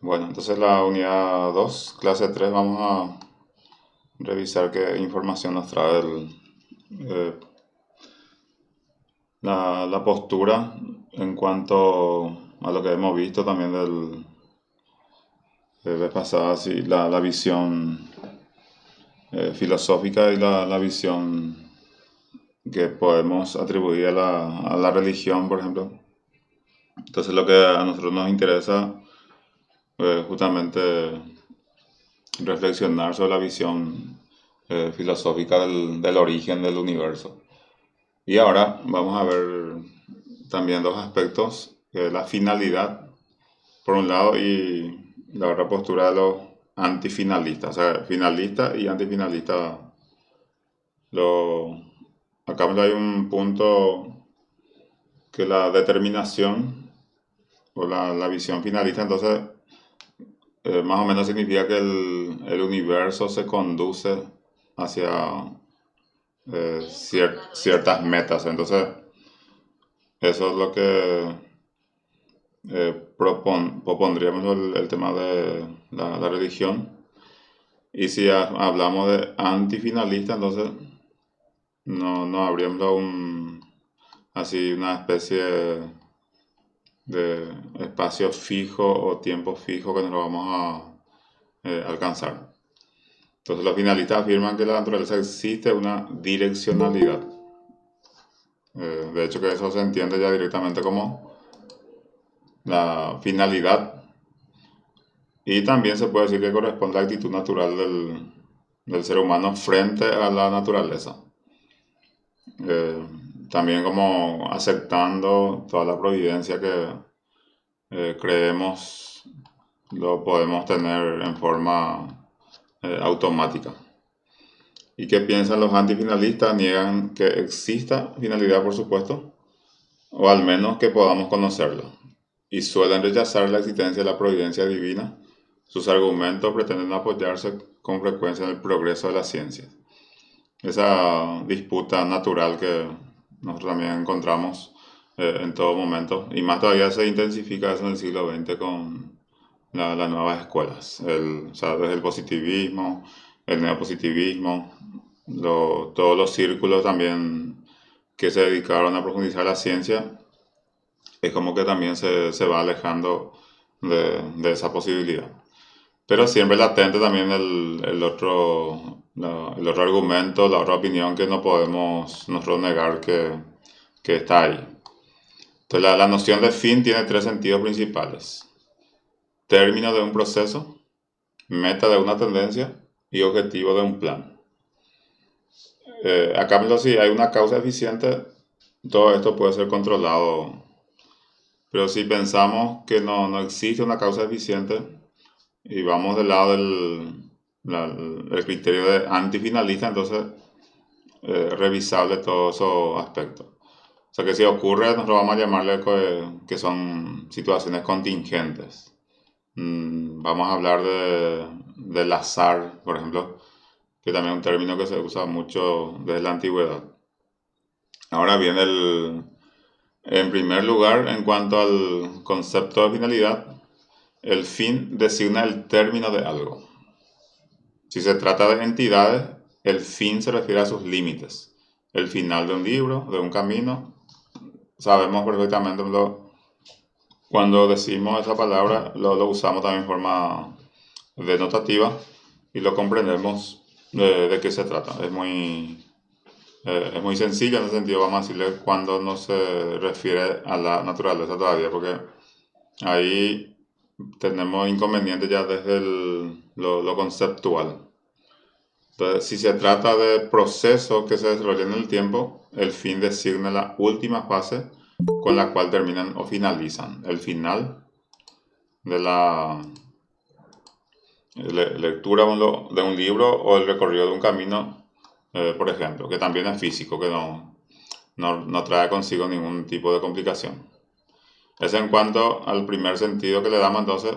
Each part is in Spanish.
Bueno, entonces la unidad 2, clase 3, vamos a revisar qué información nos trae eh, la postura en cuanto a lo que hemos visto también de vez pasada, sí, la visión filosófica y la visión que podemos atribuir a la religión, por ejemplo. Entonces lo que a nosotros nos interesa justamente reflexionar sobre la visión filosófica del origen del universo. Y ahora vamos a ver también dos aspectos, la finalidad, por un lado, y la otra postura de los antifinalistas, o sea, finalista y antifinalista. Lo, Acá hay un punto que la determinación o la visión finalista, entonces, más o menos significa que el universo se conduce hacia ciertas metas. Entonces, eso es lo que propondríamos el tema de la religión. Y si hablamos de antifinalista, entonces no habríamos así una especie de espacio fijo o tiempo fijo que nos lo vamos a alcanzar. Entonces los finalistas afirman que en la naturaleza existe una direccionalidad. De hecho que eso se entiende ya directamente como la finalidad, y también se puede decir que corresponde a la actitud natural del ser humano frente a la naturaleza. Eh, También como aceptando toda la providencia que creemos lo podemos tener en forma automática. ¿Y qué piensan los antifinalistas? Niegan que exista finalidad, por supuesto, o al menos que podamos conocerla, y suelen rechazar la existencia de la providencia divina. Sus argumentos pretenden apoyarse con frecuencia en el progreso de la ciencia. Esa disputa natural que nosotros también encontramos en todo momento, y más todavía se intensifica eso en el siglo XX con las nuevas escuelas, o sea, desde el positivismo, el neopositivismo, todos los círculos también que se dedicaron a profundizar la ciencia, es como que también se va alejando de esa posibilidad. Pero siempre latente también el otro argumento, la otra opinión que no podemos nosotros negar que está ahí. Entonces la noción de fin tiene tres sentidos principales: término de un proceso, meta de una tendencia y objetivo de un plan. A cambio, si hay una causa eficiente, todo esto puede ser controlado. Pero si pensamos que no existe una causa eficiente y vamos del lado el criterio de antifinalista, entonces revisable todos esos aspectos. O sea que si ocurre, nosotros vamos a llamarle que son situaciones contingentes. Vamos a hablar del azar, por ejemplo, que también es un término que se usa mucho desde la antigüedad. Ahora bien, en primer lugar, en cuanto al concepto de finalidad, el fin designa el término de algo. Si se trata de entidades, el fin se refiere a sus límites. El final de un libro, de un camino. Sabemos perfectamente cuando decimos esa palabra, lo usamos también en forma denotativa y lo comprendemos de qué se trata. Es muy sencillo en ese sentido, vamos a decirle cuando no se refiere a la naturaleza todavía, porque ahí tenemos inconvenientes ya desde lo conceptual. Entonces, si se trata de procesos que se desarrollan en el tiempo, el fin designa la última fase con la cual terminan o finalizan. El final de la lectura de un libro o el recorrido de un camino, por ejemplo, que también es físico, que no trae consigo ningún tipo de complicación. Es en cuanto al primer sentido que le damos, entonces,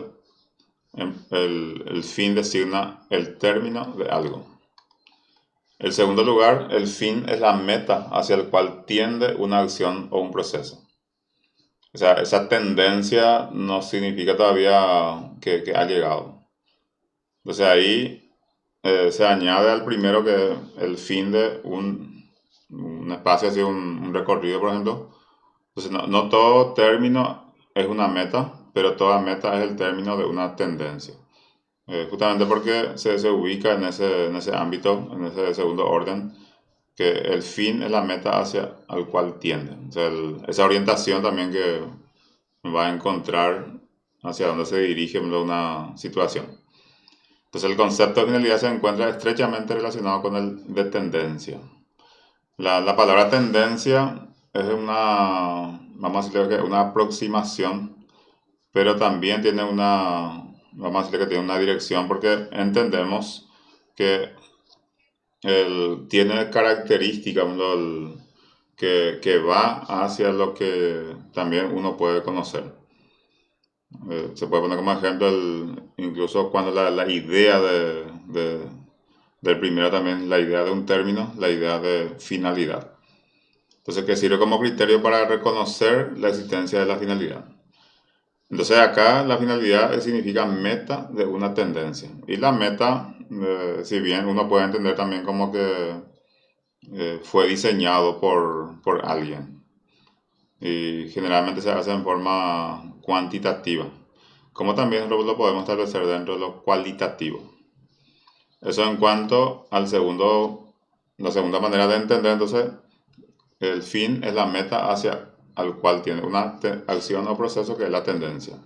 el fin designa el término de algo. En segundo lugar, el fin es la meta hacia el cual tiende una acción o un proceso. esa tendencia no significa todavía que ha llegado. Entonces ahí se añade al primero que el fin de un espacio, así un recorrido, por ejemplo. Entonces no todo término es una meta, pero toda meta es el término de una tendencia. Justamente porque se ubica en ese ámbito, en ese segundo orden, que el fin es la meta hacia al cual tiende. O sea, esa orientación también que va a encontrar hacia dónde se dirige una situación. Entonces el concepto de finalidad se encuentra estrechamente relacionado con el de tendencia. La palabra tendencia es vamos a decirle que una aproximación, pero también tiene vamos a decirle que tiene una dirección porque entendemos que tiene características que va hacia lo que también uno puede conocer. Se puede poner como ejemplo incluso cuando la idea del primero también, la idea de un término, la idea de finalidad. Entonces, que sirve como criterio para reconocer la existencia de la finalidad. Entonces, acá la finalidad significa meta de una tendencia. Y la meta, si bien uno puede entender también como que fue diseñado por alguien. Y generalmente se hace en forma cuantitativa, como también lo podemos establecer dentro de lo cualitativo. Eso en cuanto la segunda manera de entender, entonces, el fin es la meta hacia al cual tiene una acción o proceso que es la tendencia.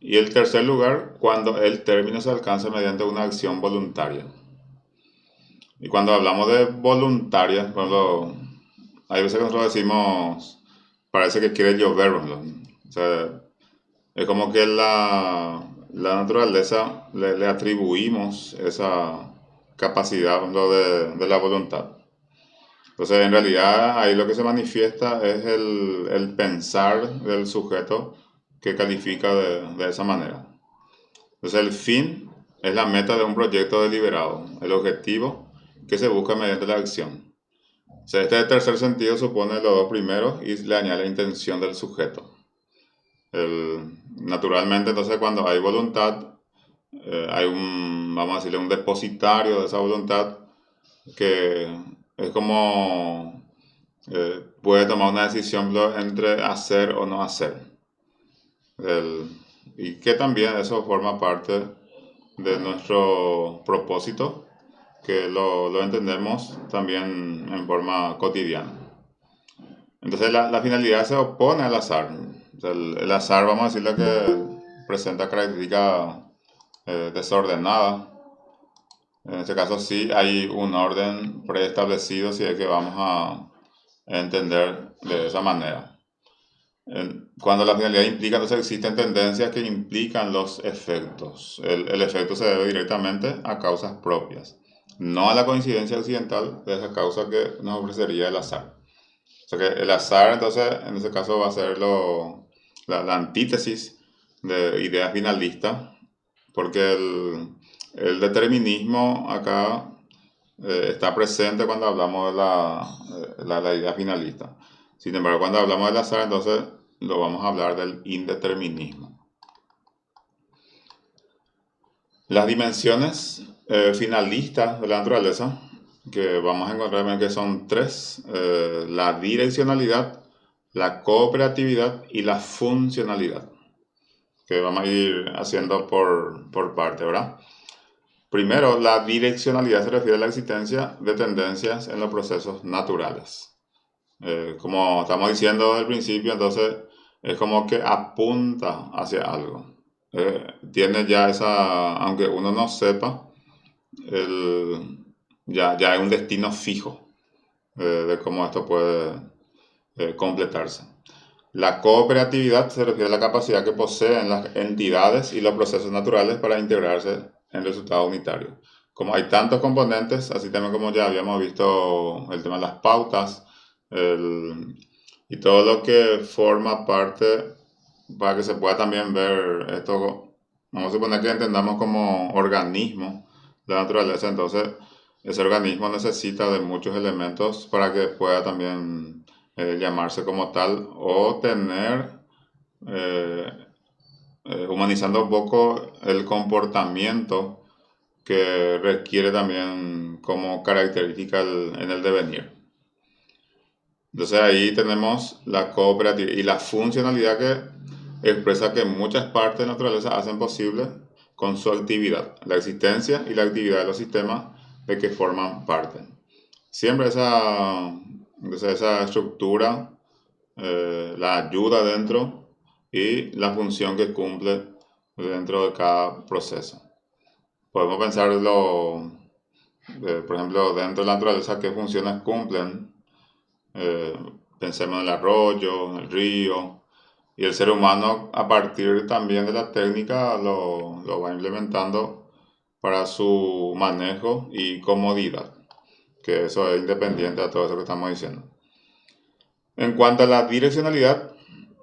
Y el tercer lugar, cuando el término se alcanza mediante una acción voluntaria. Y cuando hablamos de voluntaria, hay veces que nosotros decimos, parece que quiere llover, ¿no? O sea, es como que la naturaleza le atribuimos esa capacidad, ¿no?, de la voluntad. Entonces, en realidad, ahí lo que se manifiesta es el pensar del sujeto que califica de esa manera. Entonces, el fin es la meta de un proyecto deliberado, el objetivo que se busca mediante la acción. O sea, este tercer sentido supone los dos primeros y le añade la intención del sujeto. Naturalmente, entonces, cuando hay voluntad, hay vamos a decirle, un depositario de esa voluntad que es como puede tomar una decisión entre hacer o no hacer. Y que también eso forma parte de nuestro propósito, que lo entendemos también en forma cotidiana. Entonces la finalidad se opone al azar. O sea, el azar, vamos a decirle que presenta características desordenadas. En este caso sí hay un orden preestablecido si es que vamos a entender de esa manera. Cuando la finalidad implica, entonces existen tendencias que implican los efectos. El efecto se debe directamente a causas propias, no a la coincidencia accidental de esa causa que nos ofrecería el azar. O sea que el azar, entonces, en ese caso va a ser la antítesis de idea finalista, porque el determinismo acá está presente cuando hablamos de la idea finalista. Sin embargo, cuando hablamos del azar, entonces lo vamos a hablar del indeterminismo. Las dimensiones finalistas de la naturaleza, que vamos a encontrar que son tres: la direccionalidad, la cooperatividad y la funcionalidad, que vamos a ir haciendo por parte, ¿verdad? Primero, la direccionalidad se refiere a la existencia de tendencias en los procesos naturales. Como estamos diciendo al principio, entonces es como que apunta hacia algo. Tiene ya aunque uno no sepa, ya hay un destino fijo de cómo esto puede completarse. La cooperatividad se refiere a la capacidad que poseen las entidades y los procesos naturales para integrarse en resultados unitarios. Como hay tantos componentes, así también como ya habíamos visto el tema de las pautas, y todo lo que forma parte para que se pueda también ver esto, vamos a suponer que entendamos como organismo la naturaleza. Entonces ese organismo necesita de muchos elementos para que pueda también llamarse como tal o tener, eh, humanizando un poco el comportamiento que requiere también como característica en el devenir. Entonces ahí tenemos la cooperativa y la funcionalidad que expresa que muchas partes de la naturaleza hacen posible con su actividad, la existencia y la actividad de los sistemas de que forman parte. Siempre esa estructura, la ayuda dentro y la función que cumple dentro de cada proceso. Podemos pensarlo, por ejemplo, dentro de la naturaleza, qué funciones cumplen. Eh, Pensemos en el arroyo, el río, y el ser humano a partir también de la técnica lo va implementando para su manejo y comodidad, que eso es independiente de todo eso que estamos diciendo. En cuanto a la direccionalidad,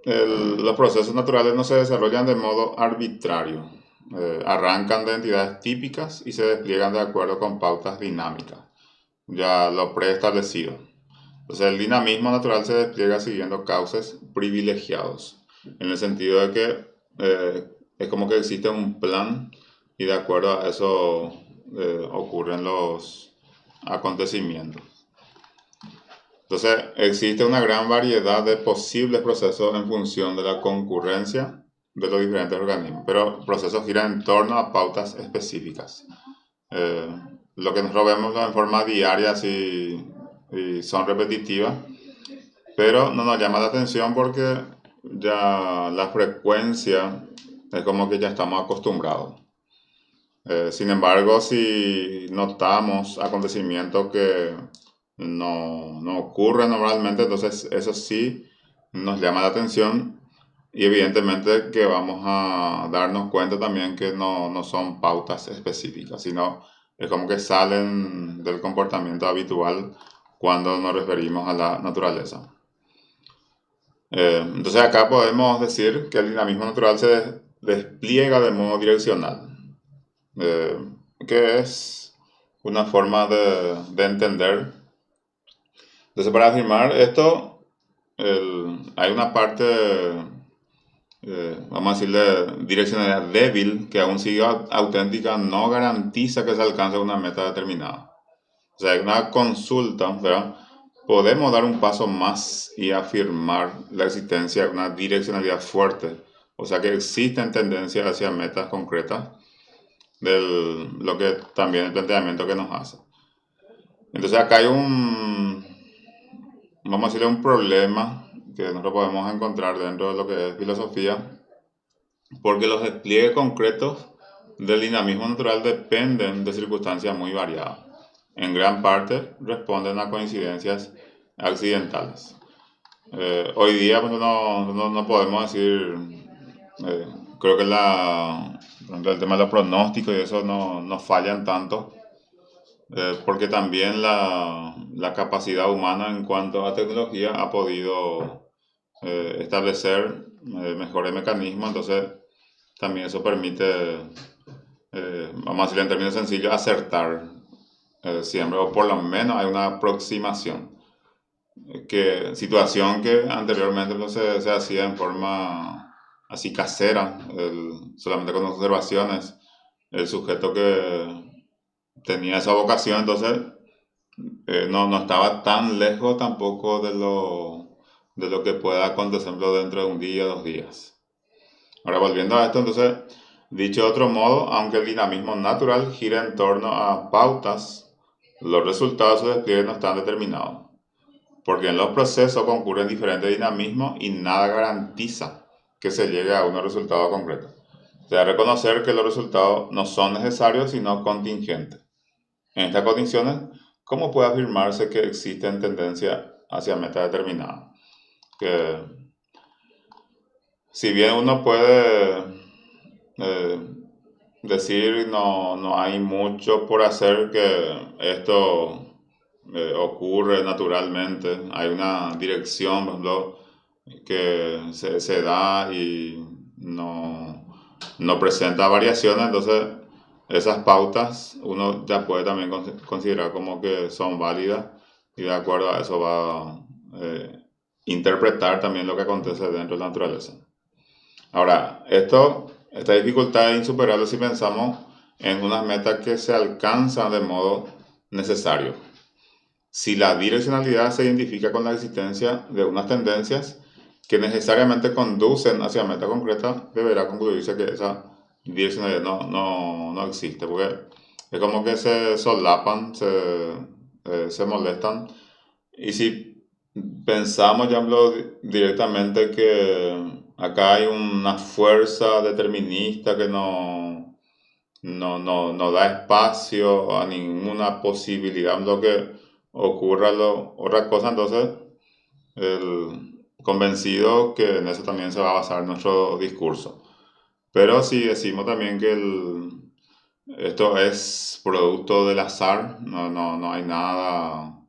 los procesos naturales no se desarrollan de modo arbitrario. Arrancan de entidades típicas y se despliegan de acuerdo con pautas dinámicas, ya lo preestablecido. Entonces el dinamismo natural se despliega siguiendo cauces privilegiados, en el sentido de que es como que existe un plan y de acuerdo a eso ocurren los acontecimientos. Entonces existe una gran variedad de posibles procesos en función de la concurrencia de los diferentes organismos, pero los procesos giran en torno a pautas específicas. Eh, lo que nosotros vemos en forma diaria y son repetitivas, pero no nos llama la atención porque ya la frecuencia es como que ya estamos acostumbrados. Sin embargo, si notamos acontecimientos que no ocurren normalmente, entonces eso sí nos llama la atención y evidentemente que vamos a darnos cuenta también que no son pautas específicas, sino es como que salen del comportamiento habitual cuando nos referimos a la naturaleza. Entonces acá podemos decir que el dinamismo natural se despliega de modo direccional, eh, que es una forma de entender. Entonces para afirmar esto, hay una parte, vamos a decirle, direccionalidad débil, que aún sigue auténtica, no garantiza que se alcance una meta determinada. O sea, hay una consulta, ¿verdad? Podemos dar un paso más y afirmar la existencia de una direccionalidad fuerte. O sea, que existen tendencias hacia metas concretas, lo que también el planteamiento que nos hace. Entonces acá hay vamos a decirle, un problema que nosotros podemos encontrar dentro de lo que es filosofía, porque los despliegues concretos del dinamismo natural dependen de circunstancias muy variadas. En gran parte responden a coincidencias accidentales. Hoy día pues, no podemos decir, eh, creo que por ejemplo, el tema de los pronósticos y eso no fallan tanto, porque también la capacidad humana en cuanto a tecnología ha podido establecer mejores mecanismos, entonces también eso permite, vamos a decirlo en términos sencillos, acertar siempre, o por lo menos hay una aproximación, situación que anteriormente no se hacía en forma así casera, solamente con observaciones, el sujeto que tenía esa vocación, entonces no estaba tan lejos tampoco de lo que pueda acontecer dentro de un día, 2 días. Ahora, volviendo a esto, entonces, dicho de otro modo, aunque el dinamismo natural gira en torno a pautas, los resultados de su despliegue no están determinados, porque en los procesos concurren diferentes dinamismos y nada garantiza que se llegue a unos resultados concretos. Se debe reconocer que los resultados no son necesarios, sino contingentes. En estas condiciones, ¿cómo puede afirmarse que existen tendencias hacia metas determinadas? Que si bien uno puede eh, decir no hay mucho por hacer, que esto ocurre naturalmente, hay una dirección, por ejemplo, que se da y no presenta variaciones, entonces esas pautas uno ya puede también considerar como que son válidas y de acuerdo a eso va interpretar también lo que acontece dentro de la naturaleza. Ahora, esta dificultad es insuperable si pensamos en unas metas que se alcanzan de modo necesario. Si la direccionalidad se identifica con la existencia de unas tendencias que necesariamente conducen hacia meta concreta, deberá concluirse que esa direccionalidad no existe, porque es como que se solapan, se molestan. Y si pensamos, ya hablo directamente que acá hay una fuerza determinista que no da espacio a ninguna posibilidad, lo que ocurra otra cosa, entonces convencido que en eso también se va a basar nuestro discurso. Pero si decimos también que esto es producto del azar, no hay nada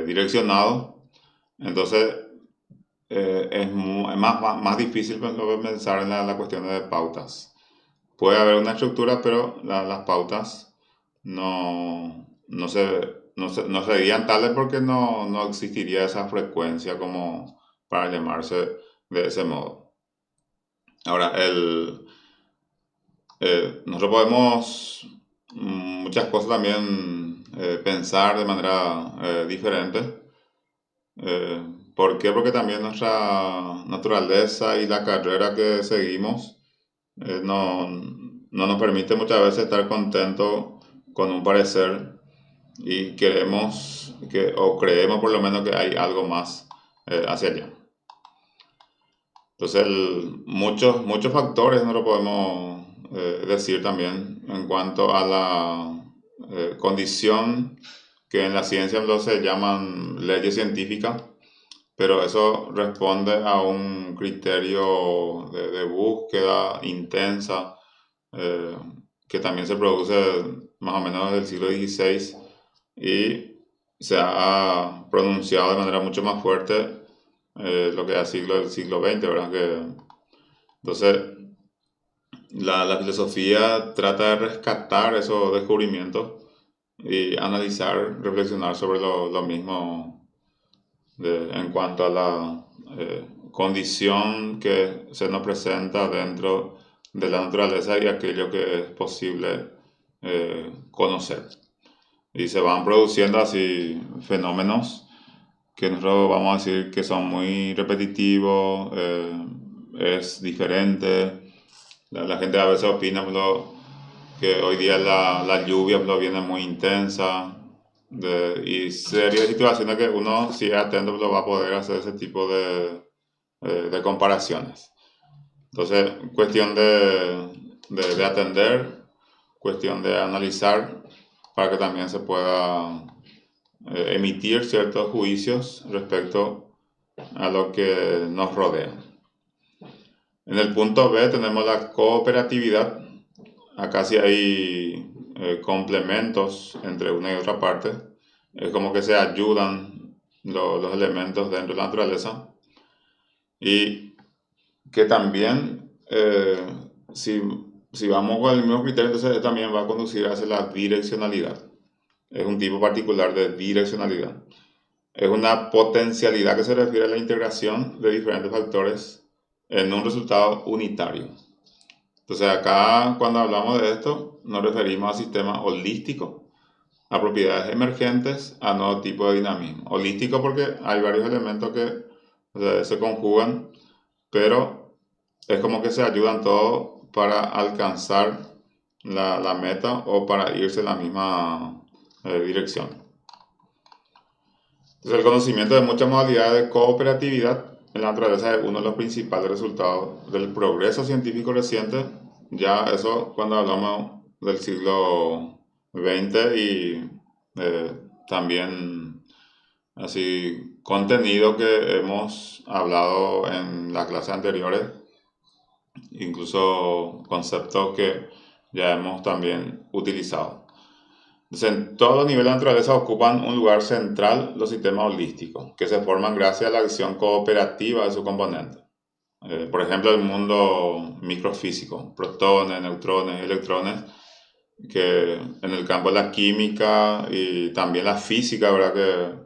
direccionado, entonces es más difícil pensar en la cuestión de pautas. Puede haber una estructura, pero las pautas no serían tales porque no existiría esa frecuencia como para llamarse de ese modo. Ahora, nosotros podemos muchas cosas también pensar de manera diferente. ¿Por qué? Porque también nuestra naturaleza y la carrera que seguimos no nos permite muchas veces estar contentos con un parecer y o creemos por lo menos que hay algo más hacia allá. Entonces, muchos factores no lo podemos decir también en cuanto a la condición que en la ciencia se llaman leyes científicas, pero eso responde a un criterio de búsqueda intensa que también se produce más o menos desde el siglo XVI y se ha pronunciado de manera mucho más fuerte lo que es el siglo XX, ¿verdad? Entonces, la filosofía trata de rescatar esos descubrimientos y analizar, reflexionar sobre lo mismo en cuanto a la condición que se nos presenta dentro de la naturaleza y aquello que es posible conocer. Y se van produciendo así fenómenos que nosotros vamos a decir que son muy repetitivos, es diferente. La gente a veces opina que hoy día la lluvia viene muy intensa y series situaciones que uno, si es atento, va a poder hacer ese tipo de comparaciones. Entonces, cuestión de atender, cuestión de analizar para que también se pueda emitir ciertos juicios respecto a lo que nos rodea. En el punto B tenemos la cooperatividad. Acá sí hay complementos entre una y otra parte. Es como que se ayudan los elementos dentro de la naturaleza. Y que también, si vamos con el mismo criterio, entonces también va a conducir hacia la direccionalidad. Es un tipo particular de direccionalidad. Es una potencialidad que se refiere a la integración de diferentes factores en un resultado unitario. Entonces acá cuando hablamos de esto nos referimos a sistemas holísticos, a propiedades emergentes, a nuevo tipo de dinamismo. Holístico porque hay varios elementos que se conjugan, pero es como que se ayudan todos para alcanzar la meta o para irse en la misma dirección. Entonces, el conocimiento de muchas modalidades de cooperatividad en la naturaleza es uno de los principales resultados del progreso científico reciente. Ya eso cuando hablamos del siglo XX y también así contenido que hemos hablado en las clases anteriores, incluso conceptos que ya hemos también utilizado. Entonces, en todos los niveles de naturaleza ocupan un lugar central los sistemas holísticos, que se forman gracias a la acción cooperativa de sus componentes. Por ejemplo, el mundo microfísico, protones, neutrones, electrones, que en el campo de la química y también la física, ¿verdad?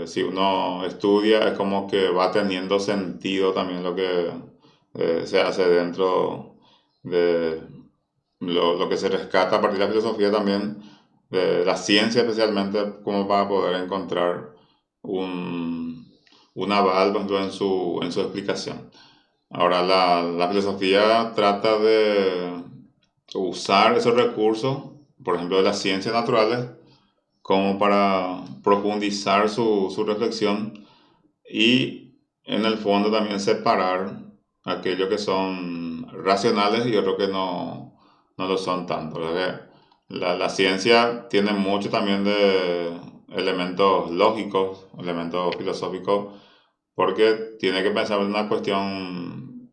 Si uno estudia, es como que va teniendo sentido también lo que se hace dentro de lo que se rescata a partir de la filosofía también, de la ciencia especialmente, como para poder encontrar un, un aval, por ejemplo, en su explicación. Ahora, la filosofía trata de usar esos recursos, por ejemplo, de las ciencias naturales, como para profundizar su reflexión y en el fondo también separar aquello que son racionales y otro que no lo son tanto. ¿Verdad? La ciencia tiene mucho también de elementos lógicos, elementos filosóficos, porque tiene que pensar en una cuestión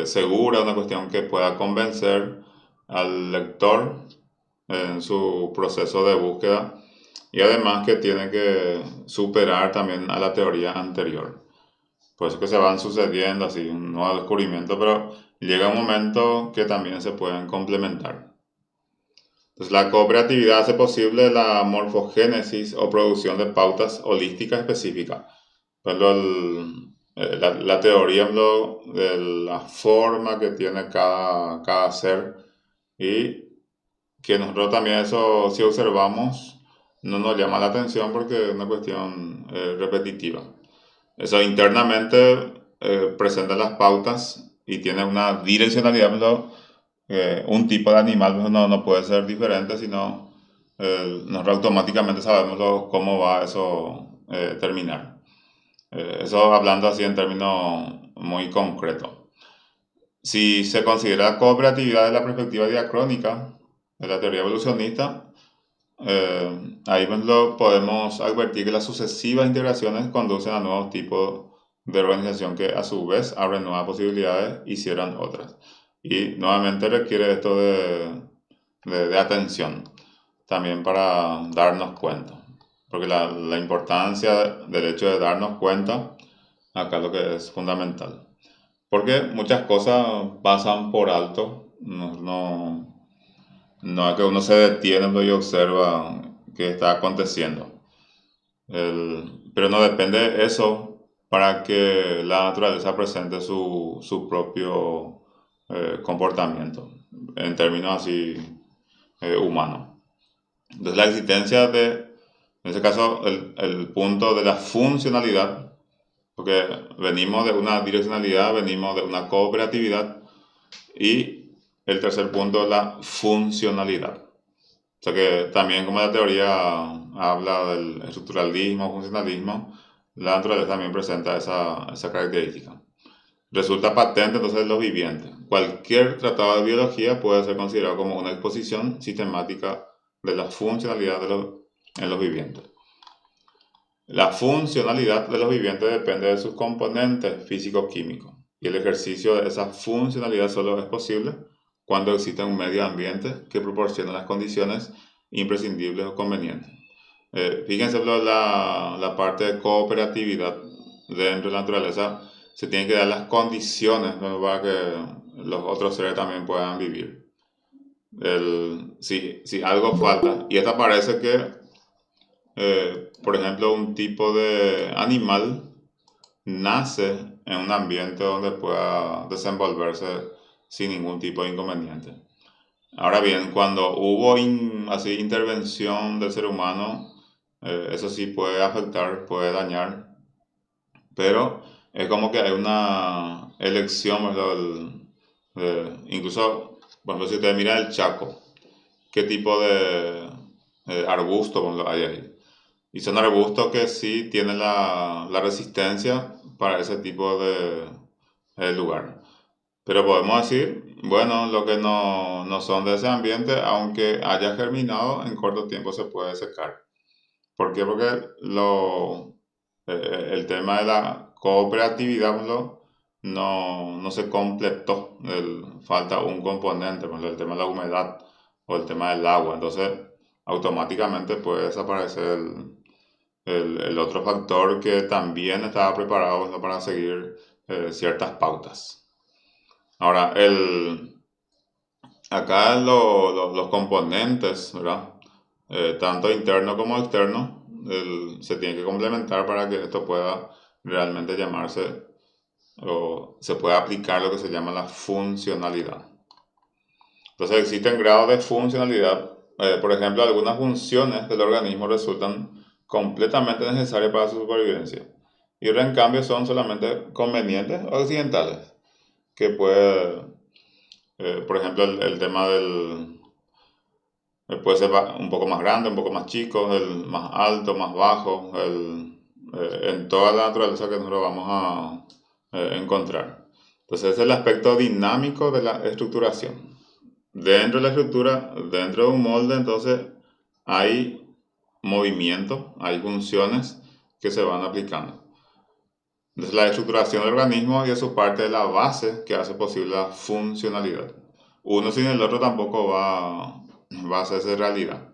segura, una cuestión que pueda convencer al lector en su proceso de búsqueda y además que tiene que superar también a la teoría anterior. Por eso que se van sucediendo así un nuevo descubrimiento, pero llega un momento que también se pueden complementar. Entonces, la cooperatividad hace posible la morfogénesis o producción de pautas holísticas específicas. Por ejemplo, la teoría de la forma que tiene cada ser y que nosotros también eso, si observamos, no nos llama la atención porque es una cuestión repetitiva. Eso internamente presenta las pautas y tiene una direccionalidad, pero un tipo de animal pues, no puede ser diferente, sino nosotros automáticamente sabemos cómo va eso terminar. Eso hablando así en términos muy concretos. Si se considera cooperatividad desde la perspectiva diacrónica de la teoría evolucionista, ahí pues podemos advertir que las sucesivas integraciones conducen a nuevos tipos de organización que a su vez abren nuevas posibilidades y cierran otras. Y nuevamente requiere esto de atención también para darnos cuenta. Porque la importancia del hecho de darnos cuenta acá es lo que es fundamental. Porque muchas cosas pasan por alto, no es que uno se detiene y observa qué está aconteciendo. Pero no depende eso para que la naturaleza presente su propio comportamiento en términos así humanos. Entonces la existencia en ese caso, el punto de la funcionalidad, porque venimos de una direccionalidad, venimos de una cooperatividad y el tercer punto es la funcionalidad. O sea que también como la teoría habla del estructuralismo, funcionalismo, la naturaleza también presenta esa característica. Resulta patente entonces en los vivientes. Cualquier tratado de biología puede ser considerado como una exposición sistemática de la funcionalidad en los vivientes. La funcionalidad de los vivientes depende de sus componentes físico-químicos y el ejercicio de esa funcionalidad solo es posible cuando existe un medio ambiente que proporciona las condiciones imprescindibles o convenientes. Fíjense la parte de cooperatividad dentro de la naturaleza. Se tienen que dar las condiciones, ¿no? Para que los otros seres también puedan vivir. Si algo falta, y esta parece que por ejemplo, un tipo de animal nace en un ambiente donde pueda desenvolverse sin ningún tipo de inconveniente. Ahora bien, cuando hubo así intervención del ser humano, eso sí puede afectar, puede dañar, pero es como que hay una elección, ¿verdad? Incluso, por ejemplo, si usted mira el Chaco, ¿qué tipo de arbusto por ejemplo, hay ahí? Y son arbustos que sí tienen la resistencia para ese tipo de lugar. Pero podemos decir, bueno, lo que no son de ese ambiente, aunque haya germinado, en corto tiempo se puede secar. ¿Por qué? Porque el tema de la cooperatividad no se completó. Falta un componente, por ejemplo, el tema de la humedad o el tema del agua. Entonces, automáticamente puede desaparecer el otro factor que también estaba preparado, ¿no? Para seguir ciertas pautas. Ahora, acá los componentes, ¿verdad? Tanto interno como externo, se tiene que complementar para que esto pueda realmente llamarse o se pueda aplicar lo que se llama la funcionalidad. Entonces existen grados de funcionalidad. Por ejemplo, algunas funciones del organismo resultan completamente necesarias para su supervivencia y otras en cambio son solamente convenientes o accidentales, que puede, por ejemplo, el tema del puede ser un poco más grande, un poco más chico, el más alto, más bajo, en toda la naturaleza que nosotros vamos a encontrar. Entonces, ese es el aspecto dinámico de la estructuración. Dentro de la estructura, dentro de un molde, entonces hay movimiento, hay funciones que se van aplicando. Entonces, la estructuración del organismo y de su parte es la base que hace posible la funcionalidad. Uno sin el otro tampoco va a hacerse realidad.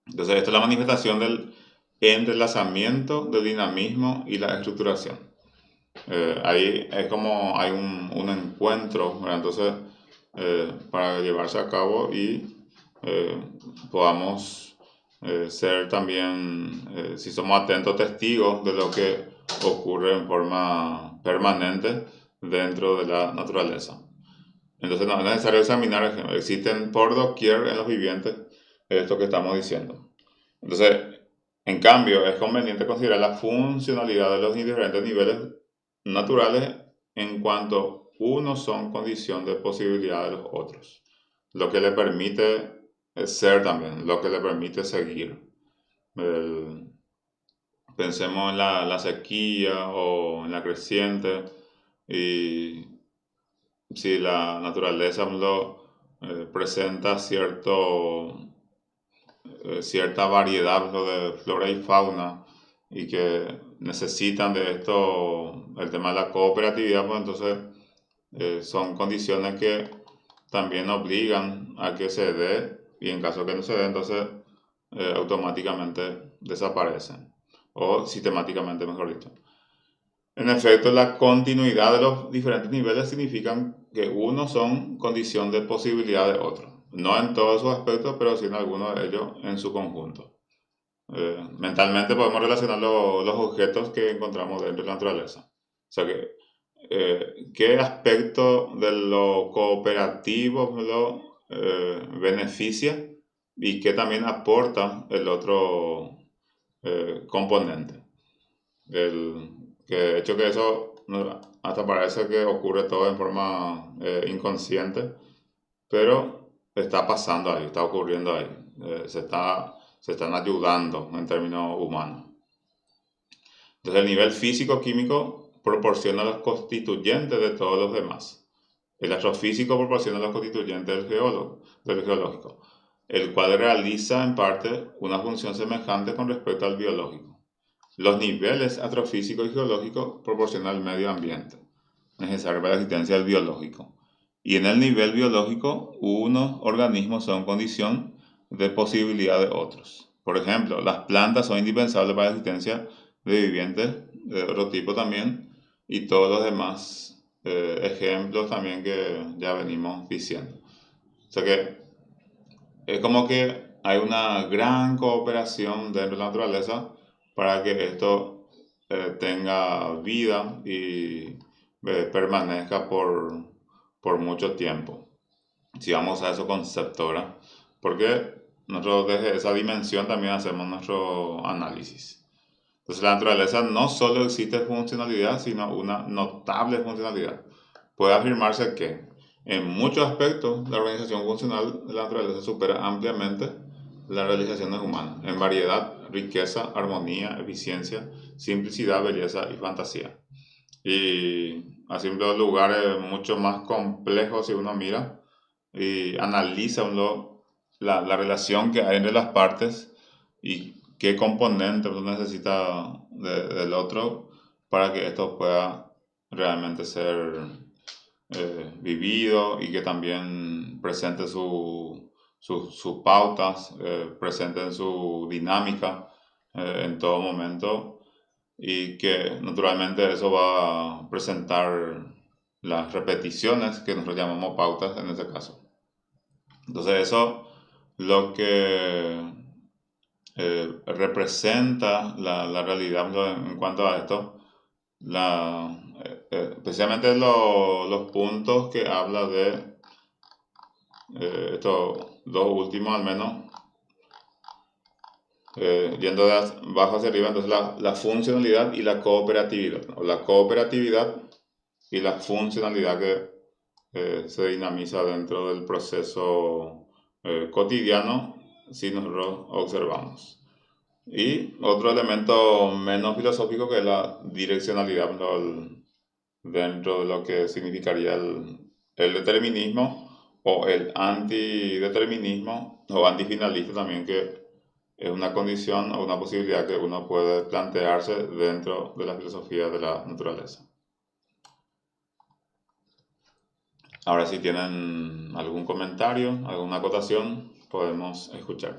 Entonces, esta es la manifestación del entrelazamiento del dinamismo y la estructuración. Ahí es como hay un encuentro, ¿verdad? Entonces, para llevarse a cabo y eh, podamos ser también, si somos atentos, testigos de lo que ocurre en forma permanente dentro de la naturaleza. Entonces, no es necesario examinar ejemplos. Existen por doquier en los vivientes esto que estamos diciendo. Entonces, en cambio, es conveniente considerar la funcionalidad de los diferentes niveles naturales en cuanto unos son condición de posibilidad de los otros, lo que le permite ser también, lo que le permite seguir. El- Pensemos en la sequía o en la creciente y si la naturaleza presenta cierta variedad de flora y fauna y que necesitan de esto, el tema de la cooperatividad, pues entonces son condiciones que también obligan a que se dé y en caso que no se dé, entonces automáticamente desaparecen o sistemáticamente, mejor dicho. En efecto, la continuidad de los diferentes niveles significan que unos son condición de posibilidad de otros. No en todos sus aspectos, pero sí en algunos de ellos en su conjunto. Mentalmente podemos relacionar los objetos que encontramos dentro de la naturaleza. O sea que, ¿qué aspecto de lo cooperativo lo beneficia y qué también aporta el otro componente? El, que de hecho que eso hasta parece que ocurre todo en forma inconsciente, pero está pasando ahí, está ocurriendo ahí. Se están ayudando en términos humanos. Entonces el nivel físico-químico proporciona los constituyentes de todos los demás. El astrofísico proporciona los constituyentes del geológico, el cual realiza en parte una función semejante con respecto al biológico. Los niveles astrofísico y geológico proporcionan el medio ambiente necesario para la existencia del biológico. Y en el nivel biológico, unos organismos son condición de posibilidad de otros. Por ejemplo, las plantas son indispensables para la existencia de vivientes de otro tipo también y todos los demás ejemplos también que ya venimos diciendo. O sea que es como que hay una gran cooperación dentro de la naturaleza para que esto tenga vida y permanezca por mucho tiempo. Si vamos a esos conceptos, ¿verdad? Porque nosotros desde esa dimensión también hacemos nuestro análisis. Entonces la naturaleza no solo existe funcionalidad, sino una notable funcionalidad. Puede afirmarse que en muchos aspectos la organización funcional de la naturaleza supera ampliamente las realizaciones humanas, en variedad, riqueza, armonía, eficiencia, simplicidad, belleza y fantasía. Y así en los lugares mucho más complejos si uno mira y analiza la relación que hay entre las partes y qué componente uno necesita del otro para que esto pueda realmente ser vivido y que también presente sus pautas, presenten su dinámica en todo momento y que naturalmente eso va a presentar las repeticiones que nosotros llamamos pautas en este caso. Entonces eso lo que representa la realidad en cuanto a esto. Especialmente los puntos que habla de estos dos últimos al menos, yendo de abajo hacia arriba, entonces la funcionalidad y la cooperatividad, o la cooperatividad y la funcionalidad que se dinamiza dentro del proceso cotidiano si nosotros observamos. Y otro elemento menos filosófico que es la direccionalidad, ¿no? Dentro de lo que significaría el determinismo o el antideterminismo o antifinalista también, que es una condición o una posibilidad que uno puede plantearse dentro de la filosofía de la naturaleza. Ahora, si tienen algún comentario, alguna acotación, podemos escuchar.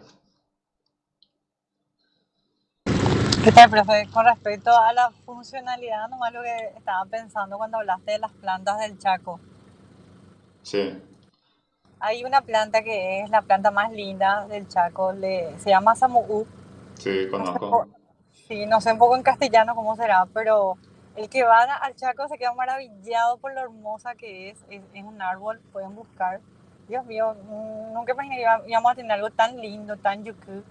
¿Qué tal, profe? Con respecto a la funcionalidad, nomás lo que estaba pensando cuando hablaste de las plantas del Chaco. Sí, Hay una planta que es la planta más linda del Chaco, se llama Samu'u. sí, No sé, conozco. sí, no sé un poco en castellano cómo será, pero el que va al Chaco se queda maravillado por lo hermosa que es un árbol, pueden buscar. Dios mío, nunca imaginé que íbamos a tener algo tan lindo, tan yucu.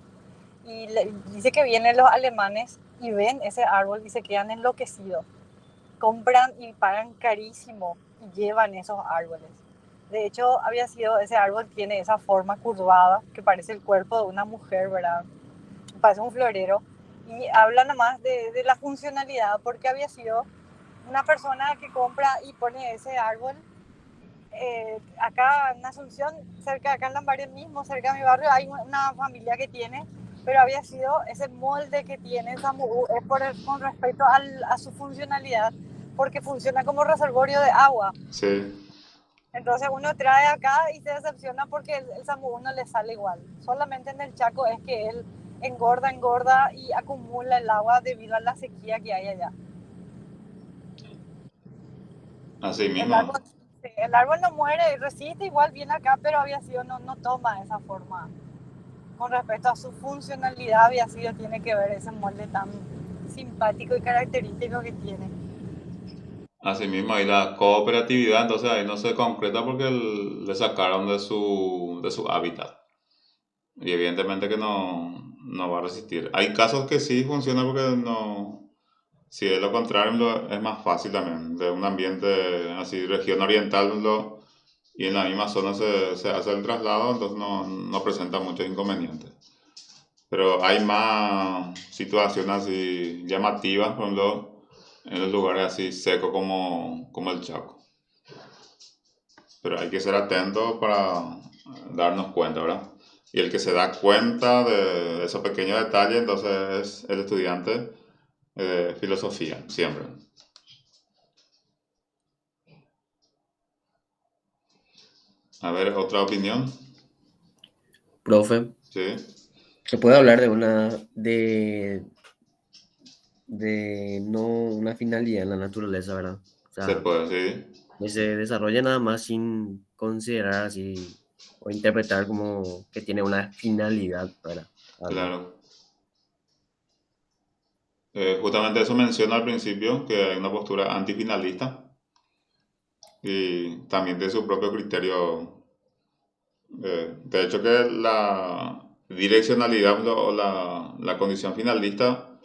Y dice que vienen los alemanes y ven ese árbol y se quedan enloquecidos. Compran y pagan carísimo y llevan esos árboles. De hecho, ese árbol tiene esa forma curvada que parece el cuerpo de una mujer, ¿verdad? Parece un florero. Y habla nada más de la funcionalidad, porque había sido una persona que compra y pone ese árbol. Acá en Asunción, cerca de acá en Lambaré mismo, cerca de mi barrio, hay una familia que tiene, pero había sido ese molde que tiene Samu'u es con respecto a su funcionalidad, porque funciona como reservorio de agua. Sí, Entonces uno trae acá y se decepciona porque el Samu'u no le sale igual. Solamente en el Chaco es que él engorda y acumula el agua debido a la sequía que hay allá. así El mismo. árbol, sí, el árbol no muere, resiste igual bien acá, pero había sido, no toma esa forma. Con respecto a su funcionalidad, había sido, tiene que ver ese molde tan simpático y característico que tiene. Así mismo, y la cooperatividad, entonces ahí no se concreta porque le sacaron de su hábitat. Y evidentemente que no va a resistir. Hay casos que sí funciona porque no, si es lo contrario, es más fácil también. De un ambiente así, región oriental, y en la misma zona se hace el traslado, entonces no presenta muchos inconvenientes. Pero hay más situaciones así llamativas, por ejemplo, en los lugares así secos como el Chaco. Pero hay que ser atento para darnos cuenta, ¿verdad? Y el que se da cuenta de esos pequeños detalles, entonces es el estudiante de filosofía, siempre. A ver, otra opinión. Profe, Sí, se puede hablar de no una finalidad en la naturaleza, ¿verdad? O se sea, puede, sí. que se desarrolla nada más sin considerar así o interpretar como que tiene una finalidad, ¿verdad? Algo. Claro. Justamente eso menciona al principio, que hay una postura antifinalista y también de su propio criterio. De hecho, que la direccionalidad o la condición finalista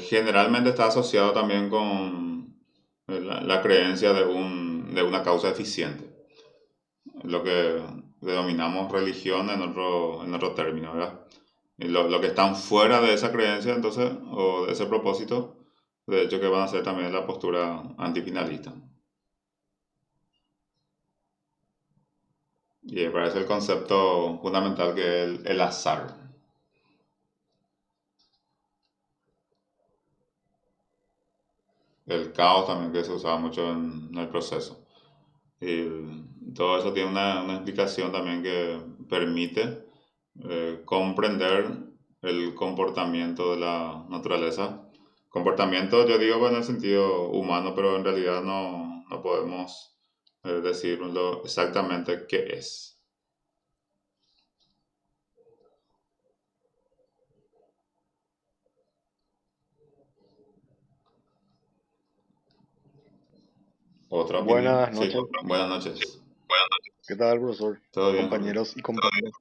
generalmente está asociado también con la creencia de una causa eficiente, lo que denominamos religión en otro término, ¿verdad? Y lo que están fuera de esa creencia, entonces, o de ese propósito, de hecho que van a ser también la postura antifinalista. Y me parece el concepto fundamental que es el azar. El caos también que se usaba mucho en el proceso. Y todo eso tiene una explicación también que permite comprender el comportamiento de la naturaleza. Comportamiento, yo digo en el sentido humano, pero en realidad no podemos decirlo exactamente qué es. ¿Otra opinión? Buenas Sí, noches. buenas noches. ¿Qué tal, profesor? ¿Todo bien, Jorge? Compañeros y compañeras.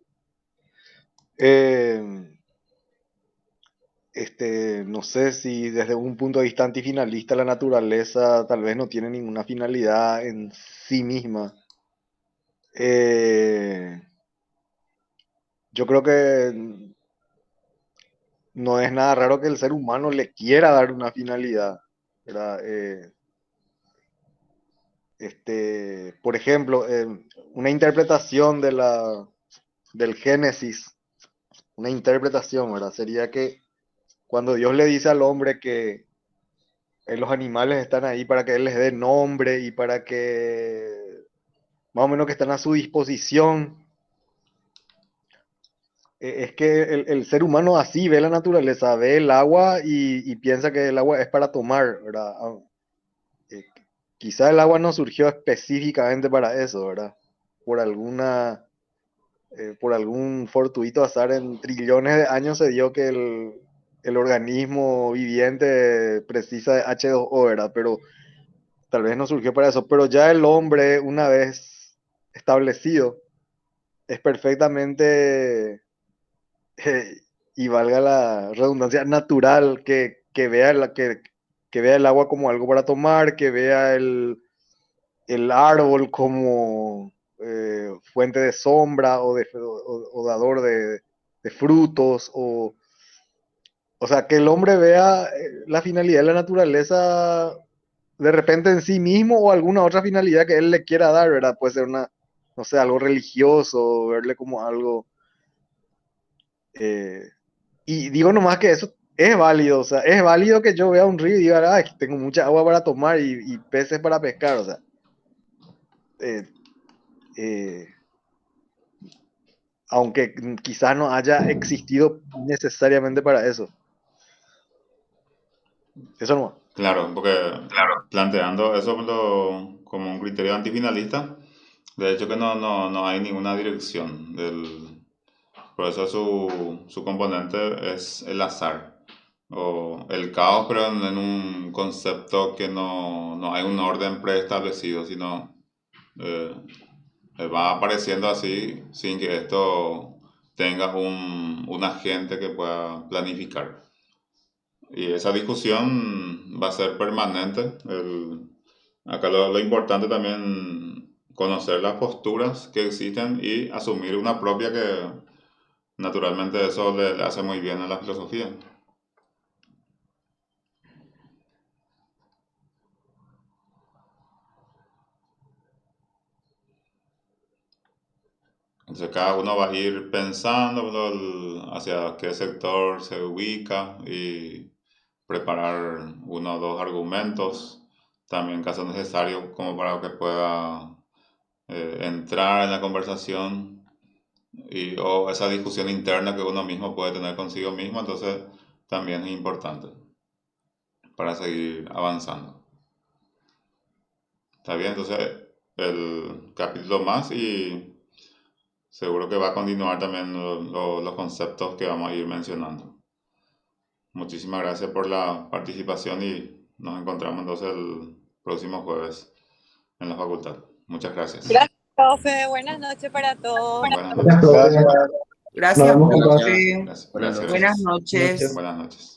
Eh, no sé si desde un punto de vista antifinalista la naturaleza tal vez no tiene ninguna finalidad en sí misma. Eh, yo creo que no es nada raro que el ser humano le quiera dar una finalidad, ¿verdad? Por ejemplo, una interpretación del Génesis, una interpretación, ¿verdad? Sería que cuando Dios le dice al hombre que los animales están ahí para que él les dé nombre y para que más o menos que están a su disposición, es que el ser humano así ve la naturaleza, ve el agua y piensa que el agua es para tomar, ¿verdad? Eh, Quizá el agua no surgió específicamente para eso, ¿verdad? Por alguna, por algún fortuito azar en trillones de años se dio que el organismo viviente precisa de H2O, ¿verdad? Pero tal vez no surgió para eso, pero ya el hombre, una vez establecido, es perfectamente, eh, y valga la redundancia, natural que vea el agua como algo para tomar, que vea el árbol como fuente de sombra o dador de frutos, o sea, que el hombre vea la finalidad de la naturaleza de repente en sí mismo o alguna otra finalidad que él le quiera dar, ¿verdad? Puede ser una, no sé, algo religioso, verle como algo. eh, y digo nomás que eso es válido, o sea, es válido que yo vea un río y diga, ah, tengo mucha agua para tomar y peces para pescar, o sea, eh, eh, aunque quizás no haya existido necesariamente para eso. Eso no. Claro, porque planteando eso como un criterio antifinalista, de hecho que no hay ninguna dirección. Por eso su componente es el azar o el caos, pero en un concepto que no hay un orden preestablecido, sino eh, va apareciendo así sin que esto tenga un agente que pueda planificar. Y esa discusión va a ser permanente. Acá lo importante también conocer las posturas que existen y asumir una propia que naturalmente eso le hace muy bien a la filosofía. Entonces cada uno va a ir pensando hacia qué sector se ubica y preparar uno o dos argumentos, también caso necesario como para que pueda entrar en la conversación o esa discusión interna que uno mismo puede tener consigo mismo, entonces también es importante para seguir avanzando. ¿Está bien? Entonces el capítulo más y seguro que va a continuar también los conceptos que vamos a ir mencionando. Muchísimas gracias por la participación y nos encontramos entonces el próximo jueves en la facultad. Muchas gracias. Gracias, profe. Buenas noches para todos. Buenas noches. Gracias. Nos Gracias, vemos, Muchas compa. gracias. profe. Gracias. Buenas Gracias. noches. Buenas noches. Buenas noches.